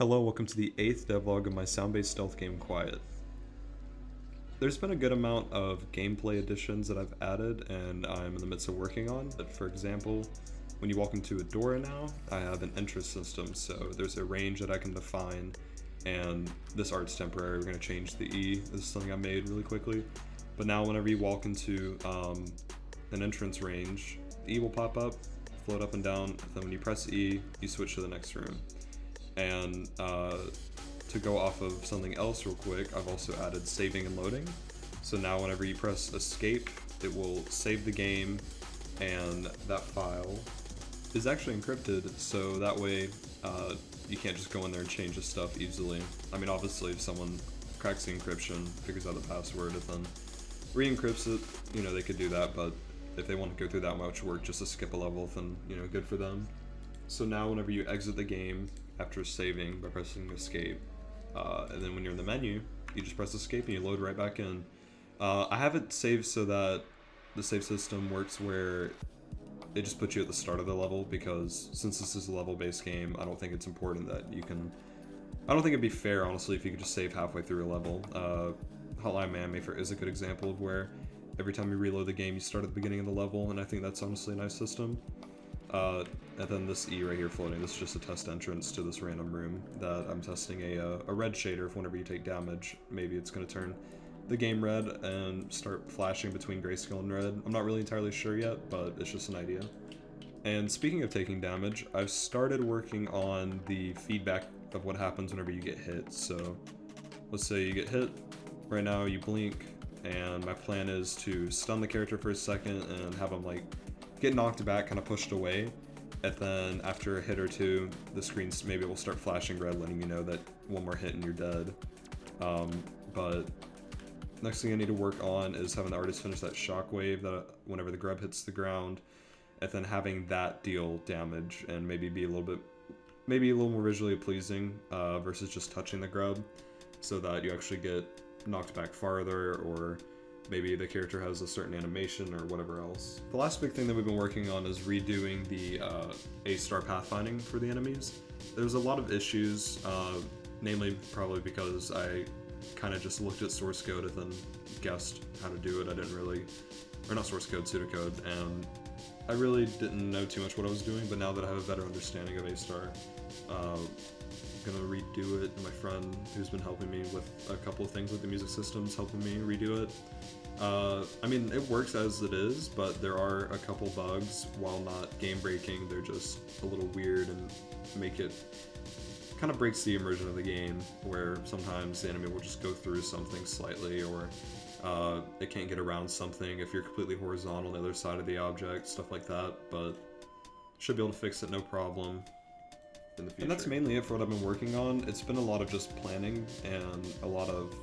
Hello, welcome to the 8th devlog of my sound-based stealth game Quiet. There's been a good amount of gameplay additions that I've added and I'm in the midst of working on. But for example, when you walk into a door now, I have an entrance system, so there's a range that I can define, and this art's temporary. We're going to change the E. This is something I made really quickly. But now whenever you walk into an entrance range, the E will pop up, float up and down, then when you press E, you switch to the next room. And to go off of something else real quick, I've also added saving and loading. So now whenever you press escape, it will save the game, and that file is actually encrypted, so that way you can't just go in there and change the stuff easily. I mean, obviously if someone cracks the encryption, figures out the password, and then re-encrypts it, you know, they could do that, but if they want to go through that much work just to skip a level, then, you know, good for them. So now whenever you exit the game after saving by pressing escape, and then when you're in the menu, you just press escape and you load right back in. I have it saved so that the save system works where it just puts you at the start of the level, because since this is a level-based game, I don't think it's important that you can... I don't think it'd be fair, honestly, if you could just save halfway through a level. Hotline Miami is a good example of where every time you reload the game, you start at the beginning of the level, and I think that's honestly a nice system. And then this E right here floating, this is just a test entrance to this random room that I'm testing a red shader. If whenever you take damage, maybe it's going to turn the game red and start flashing between grayscale and red. I'm not really entirely sure yet, but it's just an idea. And speaking of taking damage, I've started working on the feedback of what happens whenever you get hit. So let's say you get hit, right now you blink, and my plan is to stun the character for a second and have him like get knocked back, kind of pushed away, and then after a hit or two, the screens maybe will start flashing red, letting you know that one more hit and you're dead. But next thing I need to work on is having the artist finish that shockwave that whenever the grub hits the ground, and then having that deal damage and maybe be a little more visually pleasing versus just touching the grub, so that you actually get knocked back farther, or maybe the character has a certain animation or whatever else. The last big thing that we've been working on is redoing the A-star pathfinding for the enemies. There's a lot of issues, namely probably because I kind of just looked at source code and then guessed how to do it. I didn't really, or not source code, pseudocode, and I really didn't know too much what I was doing, but now that I have a better understanding of A-star, I'm gonna redo it. My friend who's been helping me with a couple of things with the music systems helping me redo it. I mean, it works as it is, but there are a couple bugs. While not game breaking, they're just a little weird and make it kind of breaks the immersion of the game, where sometimes the enemy will just go through something slightly, or it can't get around something if you're completely horizontal on the other side of the object, stuff like that, but should be able to fix it no problem in the future. And that's mainly it for what I've been working on. It's been a lot of just planning and a lot of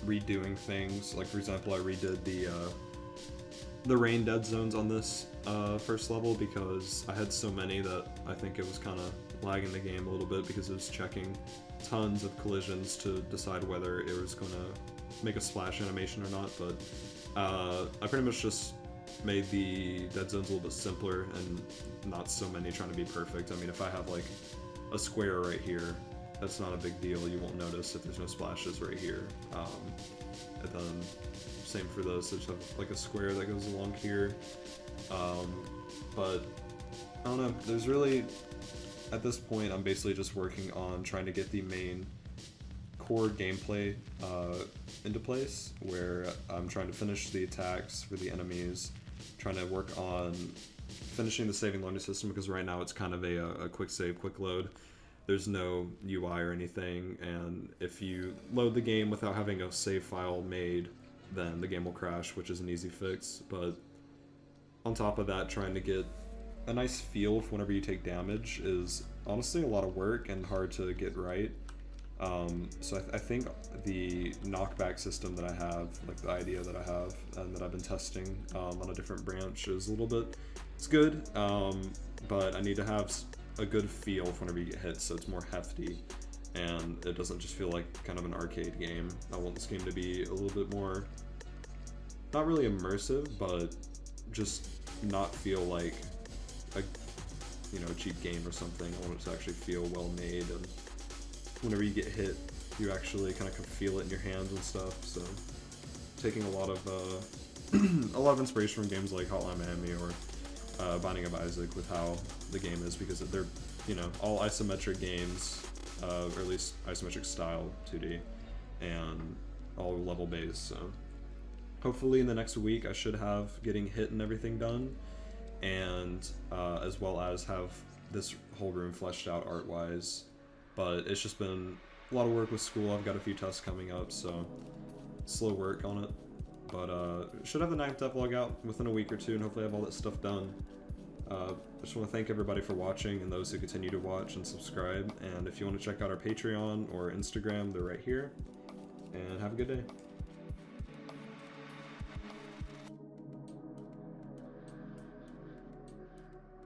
redoing things. Like, for example, I redid the rain dead zones on this first level because I had so many that I think it was kind of lagging the game a little bit, because it was checking tons of collisions to decide whether it was going to make a splash animation or not. But I pretty much just made the dead zones a little bit simpler and not so many trying to be perfect. I mean, if I have like a square right here, that's not a big deal. You won't notice if there's no splashes right here. And then same for this, there's like a square that goes along here. But I don't know, there's really, at this point, I'm basically just working on trying to get the main core gameplay into place, where I'm trying to finish the attacks for the enemies, trying to work on finishing the saving loading system, because right now it's kind of a quick save, quick load. There's no UI or anything, and if you load the game without having a save file made, then the game will crash, which is an easy fix. But on top of that, trying to get a nice feel for whenever you take damage is honestly a lot of work and hard to get right. So I think the knockback system that I have, like the idea that I have and that I've been testing on a different branch, is a little bit, it's good, but I need to have a good feel for whenever you get hit, so it's more hefty and it doesn't just feel like kind of an arcade game. I want this game to be a little bit more, not really immersive, but just not feel like a cheap game or something. I want it to actually feel well made and whenever you get hit, you actually kind of can feel it in your hands and stuff. So taking a lot of a lot of inspiration from games like Hotline Miami or Binding of Isaac with how the game is, because they're, you know, all isometric games, or at least isometric style 2D, and all level based. So hopefully in the next week I should have getting hit and everything done, and as well as have this whole room fleshed out art wise. But it's just been a lot of work with school. I've got a few tests coming up, so slow work on it. But should have the 9th devlog out within a week or two, and hopefully have all that stuff done. I just want to thank everybody for watching, and those who continue to watch and subscribe. And if you want to check out our Patreon or Instagram, they're right here. And have a good day.